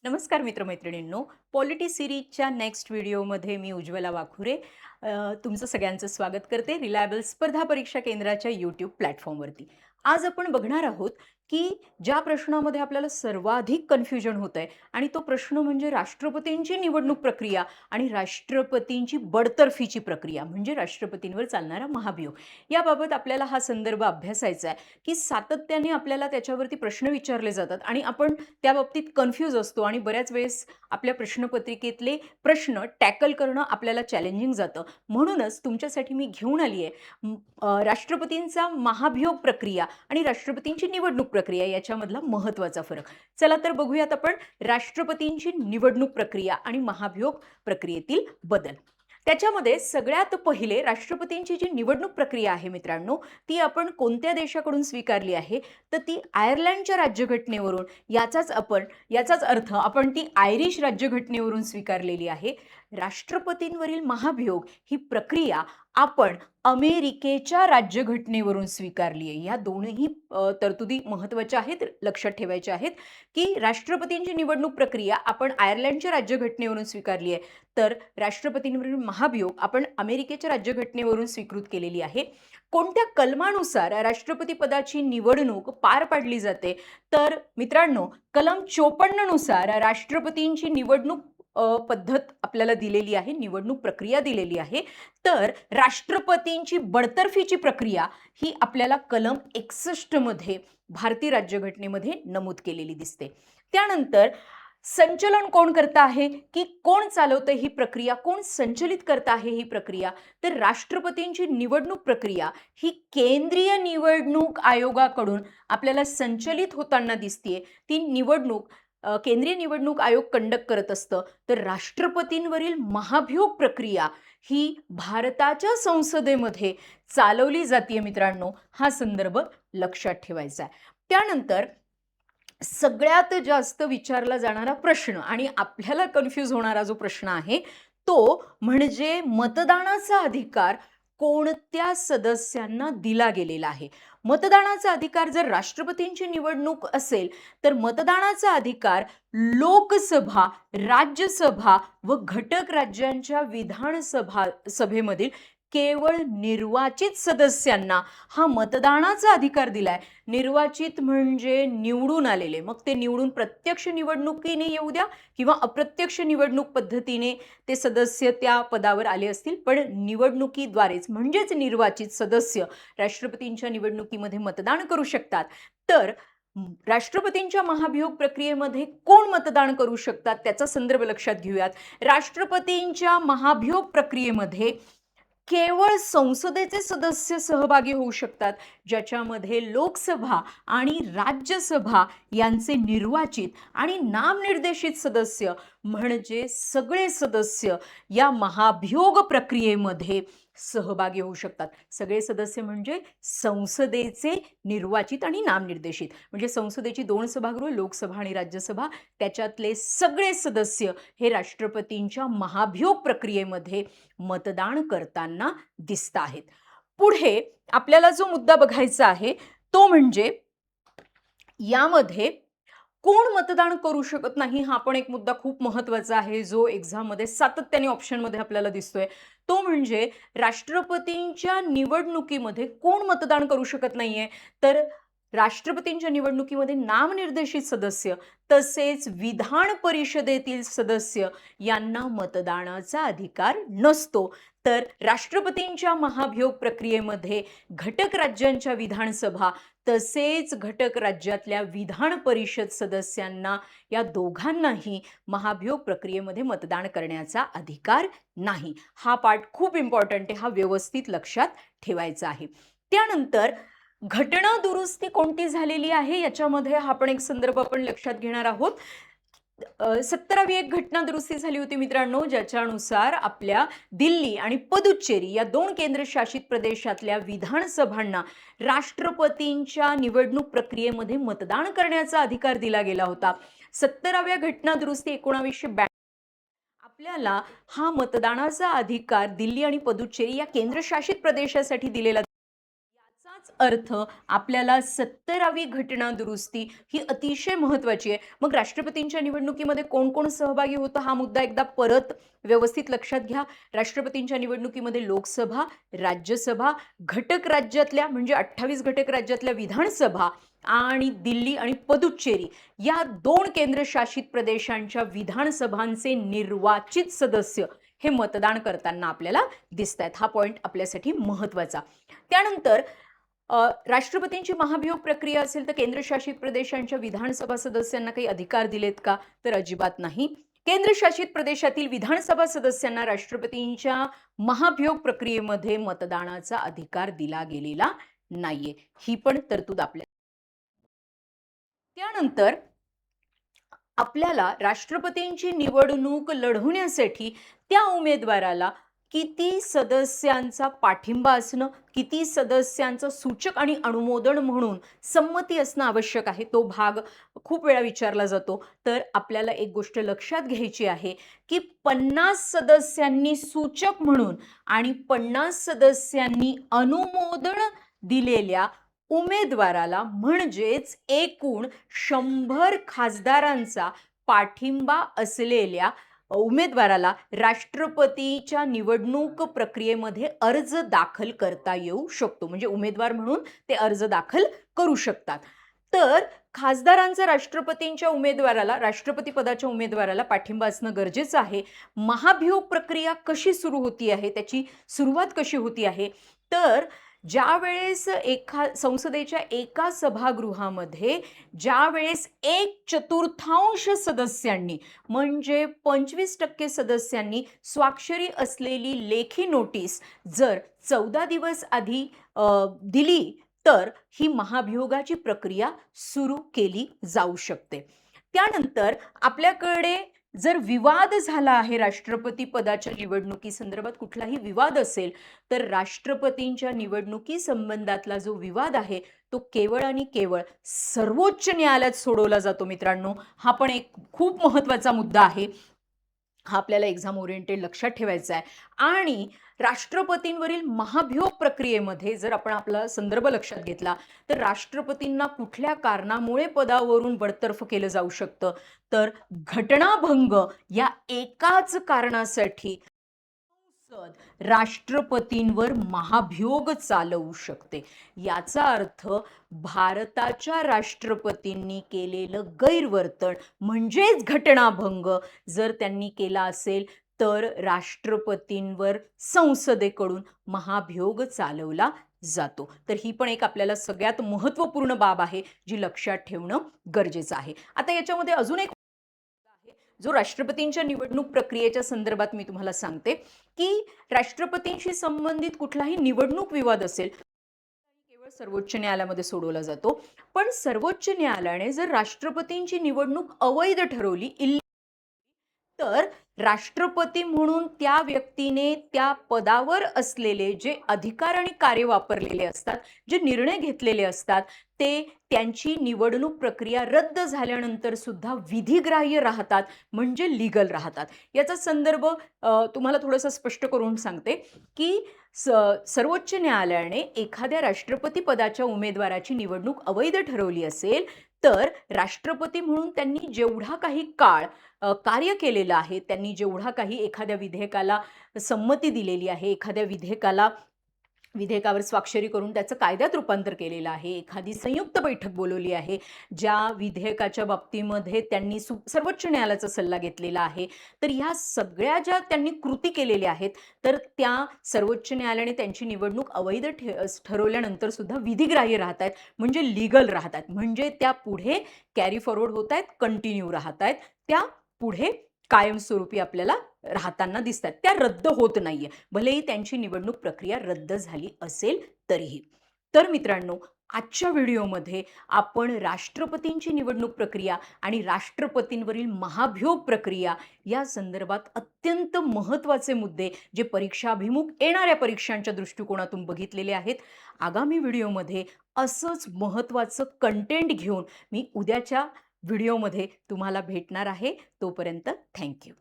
नमस्कार मित्रमैत्रिणींनो. Polity सिरीजच्या next व्हिडिओमध्ये मी उज्ज्वला वाखुरे तुमचं सगळ्यांचं स्वागत करते रिलायबल स्पर्धा परीक्षा केंद्राच्या यूट्यूब प्लॅटफॉर्मवरती. आज आपण बघणार आहोत की ज्या प्रश्नामध्ये आपल्याला सर्वाधिक कन्फ्युजन होतंय आणि तो प्रश्न म्हणजे राष्ट्रपतींची निवडणूक प्रक्रिया आणि राष्ट्रपतींची बडतर्फीची प्रक्रिया म्हणजे राष्ट्रपतींवर चालणारा महाभियोग. याबाबत आपल्याला हा संदर्भ अभ्यासायचा आहे की सातत्याने आपल्याला त्याच्यावरती प्रश्न विचारले जातात आणि आपण त्या बाबतीत कन्फ्यूज असतो आणि बऱ्याच वेळेस आपल्या प्रश्नपत्रिकेतले प्रश्न टॅकल करणं आपल्याला चॅलेंजिंग जातं. म्हणूनच तुमच्यासाठी मी घेऊन आली आहे राष्ट्रपतींचा महाभियोग प्रक्रिया आणि राष्ट्रपतींची निवडणूक प्रक्रिया याच्यामधला महत्त्वाचा फरक. चला तर बघूयात आपण राष्ट्रपतींची निवडणूक प्रक्रिया आणि महाभियोग प्रक्रियेतील बदल. त्याच्यामध्ये सगळ्यात पहिले राष्ट्रपतींची जी निवडणूक प्रक्रिया आहे मित्रांनो, ती आपण कोणत्या देशाकडून स्वीकारली आहे तर ती आयर्लंडच्या राज्यघटनेवरून. याचाच अर्थ आपण ती आयरिश राज्यघटनेवरून स्वीकारलेली आहे. राष्ट्रपतींवरील महाभियोग ही प्रक्रिया आपण अमेरिकेच्या राज्यघटनेवरून स्वीकारली आहे. या दोनही तरतुदी महत्त्वाच्या आहेत, लक्षात ठेवायच्या आहेत की राष्ट्रपतींची निवडणूक प्रक्रिया आपण आयर्लंडच्या राज्यघटनेवरून स्वीकारली आहे, तर राष्ट्रपतींवरील महाभियोग आपण अमेरिकेच्या राज्यघटनेवरून स्वीकृत केलेली आहे. कोणत्या कलमानुसार राष्ट्रपती पदाची निवडणूक पार पाडली जाते तर मित्रांनो, कलम 54 नुसार राष्ट्रपतींची निवडणूक पद्धत आपल्याला दिलेली आहे, निवडणूक प्रक्रिया दिलेली आहे. तर राष्ट्रपतींची बडतर्फीची प्रक्रिया ही आपल्याला कलम 61 मध्ये भारतीय राज्यघटनेमध्ये नमूद केलेली दिसते. त्यानंतर संचलन कोण करत आहे की कोण चालवतं ही प्रक्रिया, कोण संचलित करत आहे ही प्रक्रिया, तर राष्ट्रपतींची निवडणूक प्रक्रिया ही केंद्रीय निवडणूक आयोगाकडून आपल्याला संचलित होताना दिसते. ती निवडणूक केंद्रीय निवडणूक आयोग कंडक्ट करत असतं. तर राष्ट्रपतींवरील महाभियोग प्रक्रिया ही भारताच्या संसदेमध्ये चालवली जाते मित्रांनो. हा संदर्भ लक्षात ठेवायचा आहे. त्यानंतर सगळ्यात जास्त विचारला जाणारा प्रश्न आणि आपल्याला कन्फ्यूज होणारा जो प्रश्न आहे तो म्हणजे मतदानाचा अधिकार कोणत्या सदस्यांना दिला गेलेला आहे. मतदानाचा अधिकार जर राष्ट्रपतींची निवडणूक असेल तर मतदानाचा अधिकार लोकसभा, राज्यसभा व घटक राज्यांच्या सभेमधील केवळ निर्वाचित सदस्यांना हा मतदानाचा अधिकार दिलाय. निर्वाचित म्हणजे निवडून आलेले, मग ते निवडून प्रत्यक्ष निवडणुकीने येऊ द्या किंवा अप्रत्यक्ष निवडणूक पद्धतीने ते सदस्य त्या पदावर आले असतील, पण निवडणुकीद्वारेच म्हणजेच निर्वाचित सदस्य राष्ट्रपतींच्या निवडणुकीमध्ये मतदान करू शकतात. तर राष्ट्रपतींच्या महाभियोग प्रक्रियेमध्ये कोण मतदान करू शकतात त्याचा संदर्भ लक्षात घेऊयात. राष्ट्रपतींच्या महाभियोग प्रक्रियेमध्ये केवळ संसदेचे सदस्य सहभागी होऊ शकतात, ज्याच्यामध्ये लोकसभा आणि राज्यसभा यांचे निर्वाचित आणि नामनिर्देशित सदस्य म्हणजे सगळे सदस्य या महाभियोग प्रक्रियेमध्ये सहभागी होऊ शकतात. सगळे सदस्य म्हणजे संसदेचे निर्वाचित आणि नामनिर्देशित, म्हणजे संसदेची 2 सभागृह लोकसभा आणि राज्यसभा, त्याच्यातले सगळे सदस्य हे राष्ट्रपतींच्या महाभियोग प्रक्रियेमध्ये मतदान करताना दिसत आहेत. पुढे आपल्याला जो मुद्दा बघायचा आहे तो म्हणजे यामध्ये कोण मतदान करू शकत नाही. हा पण एक मुद्दा खूप महत्त्वाचा आहे जो एक्झाममध्ये सातत्याने ऑप्शनमध्ये आपल्याला दिसतोय. तो म्हणजे राष्ट्रपतींच्या निवडणुकीमध्ये कोण मतदान करू शकत नाहीये तर राष्ट्रपतींच्या निवडणुकीमध्ये नामनिर्देशित सदस्य तसेच विधान परिषदेतील सदस्य यांना मतदानाचा अधिकार नसतो. तर राष्ट्रपतींच्या महाभियोग प्रक्रियेमध्ये घटक राज्यांच्या विधानसभा तसेच घटक राज्यातल्या विधान परिषद सदस्यांना या दोघांनाही महाभियोग प्रक्रियेमध्ये मतदान करण्याचा अधिकार नाही. हा पार्ट खूप इम्पॉर्टंट आहे, हा व्यवस्थित लक्षात ठेवायचा आहे. त्यानंतर घटना दुरुस्ती कोणती झालेली आहे याच्यामध्ये हा पण एक संदर्भ आपण लक्षात घेणार आहोत. 17वी एक घटना दुरुस्ती झाली होती मित्रांनो, ज्याच्यानुसार आपल्या दिल्ली आणि पुदुच्चेरी या 2 केंद्रशासित प्रदेशातल्या विधानसभांना राष्ट्रपतींच्या निवडणूक प्रक्रियेमध्ये मतदान करण्याचा अधिकार दिला गेला होता. 17व्या घटना दुरुस्ती 1992 आपल्याला हा मतदानाचा अधिकार दिल्ली आणि पुदुच्चेरी या केंद्रशासित प्रदेशासाठी दिलेला. याचा याचाच अर्थ आपल्याला 70वी घटना दुरुस्ती ही अतिशय महत्त्वाची आहे. मग राष्ट्रपतींच्या निवडणुकीमध्ये कोण-कोण सहभागी होतं हा मुद्दा एकदा परत व्यवस्थित लक्षात घ्या. राष्ट्रपतींच्या निवडणुकीमध्ये लोकसभा, राज्यसभा, घटक राज्यातल्या म्हणजे 28 घटक राज्यातल्या विधानसभा आणि दिल्ली आणि पुदुच्चेरी या 2 केंद्रशासित प्रदेशांच्या विधानसभांचे निर्वाचित सदस्य हे मतदान करताना आपल्याला दिसतायत. हा पॉइंट आपल्यासाठी महत्त्वाचा. त्यानंतर राष्ट्रपतींची महाभियोग प्रक्रिया असेल तर केंद्रशासित प्रदेशांच्या विधानसभा सदस्यांना काही अधिकार दिलेत का? तर अजिबात नाही. केंद्रशासित प्रदेशातील विधानसभा सदस्यांना राष्ट्रपतींच्या महाभियोग प्रक्रियेमध्ये मतदानाचा अधिकार दिला गेलेला नाहीये. ही पण तरतूद आपल्या त्यानंतर आपल्याला राष्ट्रपतींची निवडणूक लढवण्यासाठी त्या उमेदवाराला किती सदस्यांचा पाठिंबा असणं, किती सदस्यांचं सूचक आणि अनुमोदन म्हणून संमती असणं आवश्यक आहे, तो भाग खूप वेळा विचारला जातो. तर आपल्याला एक गोष्ट लक्षात घ्यायची आहे की 50 सदस्यांनी सूचक म्हणून आणि 50 सदस्यांनी अनुमोदन दिलेल्या उमेदवाराला म्हणजेच एकूण 100 खासदारांचा पाठिंबा असलेल्या उमेदवाराला राष्ट्रपतीच्या निवडणूक प्रक्रियेमध्ये अर्ज दाखल करता येऊ शकतो. म्हणजे उमेदवार म्हणून ते अर्ज दाखल करू शकतात. तर खासदारांचा राष्ट्रपतींच्या उमेदवाराला, राष्ट्रपती पदाच्या उमेदवाराला पाठिंबा असणं गरजेचं आहे. महाभियोग प्रक्रिया कशी सुरू होती आहे, त्याची सुरुवात कशी होती आहे, तर ज्यावेळेस संसदेच्या एका सभागृहामध्ये ज्यावेळेस 1/4 सदस्यांनी म्हणजे 25% सदस्यांनी स्वाक्षरी असलेली लेखी नोटीस जर 14 दिवस आधी दिली तर ही महाभियोगाची प्रक्रिया सुरू केली जाऊ शकते. त्यानंतर आपल्याकडे जर विवाद झाला आहे, राष्ट्रपती पदाच्या निवडणुकी संदर्भात कुठलाही विवाद असेल तर राष्ट्रपतींच्या निवडणुकी संबंधातला जो विवाद आहे तो केवळ आणि केवळ सर्वोच्च न्यायालयात सोडवला जातो. मित्रांनो, हा पण एक खूप महत्त्वाचा मुद्दा आहे. हा आपल्याला एक्झाम ओरिएंटेड लक्षात ठेवायचा आहे. आणि राष्ट्रपतींवरील महाभियोग प्रक्रियेमध्ये जर आपण आपला संदर्भ लक्षात घेतला तर राष्ट्रपतींना कुठल्या कारणामुळे पदावरून बडतर्फ केलं जाऊ शकतं, तर घटनाभंग या एकाच कारणासाठी संसद राष्ट्रपतींवर महाभियोग चालवू शकते. याचा अर्थ भारताच्या राष्ट्रपतींनी केलेलं गैरवर्तन म्हणजेच घटनाभंग जर त्यांनी केला असेल तर राष्ट्रपतींवर संसदेकडून महाभियोग चालवला जातो. तर ही पण एक आपल्याला सगळ्यात महत्त्वपूर्ण बाब आहे जी लक्षात ठेवणं गरजेचं आहे. आता याच्यामध्ये अजून एक जो राष्ट्रपतींच्या निवडणूक प्रक्रियेच्या संदर्भात मी तुम्हाला सांगते की राष्ट्रपतींशी संबंधित कुठलाही निवडणूक विवाद असेल केवळ सर्वोच्च न्यायालयामध्ये सोडवला जातो. पण सर्वोच्च न्यायालयाने जर राष्ट्रपतींची निवडणूक अवैध ठरवली तर राष्ट्रपती म्हणून त्या व्यक्तीने त्या पदावर असलेले जे अधिकार आणि कार्य वापरलेले असतात, जे निर्णय घेतलेले असतात, ते त्यांची निवडणूक प्रक्रिया रद्द झाल्यानंतर सुद्धा विधिग्राह्य राहतात, म्हणजे लीगल राहतात. याचा संदर्भ तुम्हाला थोडंसं स्पष्ट करून सांगते की सर्वोच्च न्यायालयाने एखाद्या राष्ट्रपती पदाच्या उमेदवाराची निवडणूक अवैध ठरवली असेल तर राष्ट्रपती म्हणून त्यांनी जेवढा काही काळ कार्य केलेलं आहे, त्यांनी जेवढा काही एखाद्या विधेयकाला संमती दिलेली आहे, एखाद्या विधेयकावर स्वाक्षरी करून त्याचं कायद्यात रूपांतर केलेलं आहे, एखादी संयुक्त बैठक बोलवली आहे, ज्या विधेयकाच्या बाबतीमध्ये त्यांनी सर्वोच्च न्यायालयाचा सल्ला घेतलेला आहे, तर ह्या सगळ्या ज्या त्यांनी कृती केलेल्या आहेत तर त्या सर्वोच्च न्यायालयाने त्यांची निवडणूक अवैध ठरवल्यानंतर सुद्धा विधिग्राह्य राहत आहेत, म्हणजे लीगल राहत आहेत, म्हणजे त्या पुढे कॅरी फॉरवर्ड होत आहेत, कंटिन्यू राहत आहेत, त्या पुढे कायमस्वरूपी आपल्याला राहताना दिसतात, त्या रद्द होत नाहीये, भलेही त्यांची निवडणूक प्रक्रिया रद्द झाली असेल तरीही. तर मित्रांनो, आजच्या व्हिडिओमध्ये आपण राष्ट्रपतींची निवडणूक प्रक्रिया आणि राष्ट्रपतींवरील महाभियोग प्रक्रिया या संदर्भात अत्यंत महत्त्वाचे मुद्दे जे परीक्षाभिमुख येणाऱ्या परीक्षांच्या दृष्टिकोनातून बघितलेले आहेत. आगामी व्हिडिओमध्ये असंच महत्त्वाचं कंटेंट घेऊन मी उद्याच्या व्हिडिओमध्ये तुम्हाला भेटणार आहे. तोपर्यंत थँक्यू.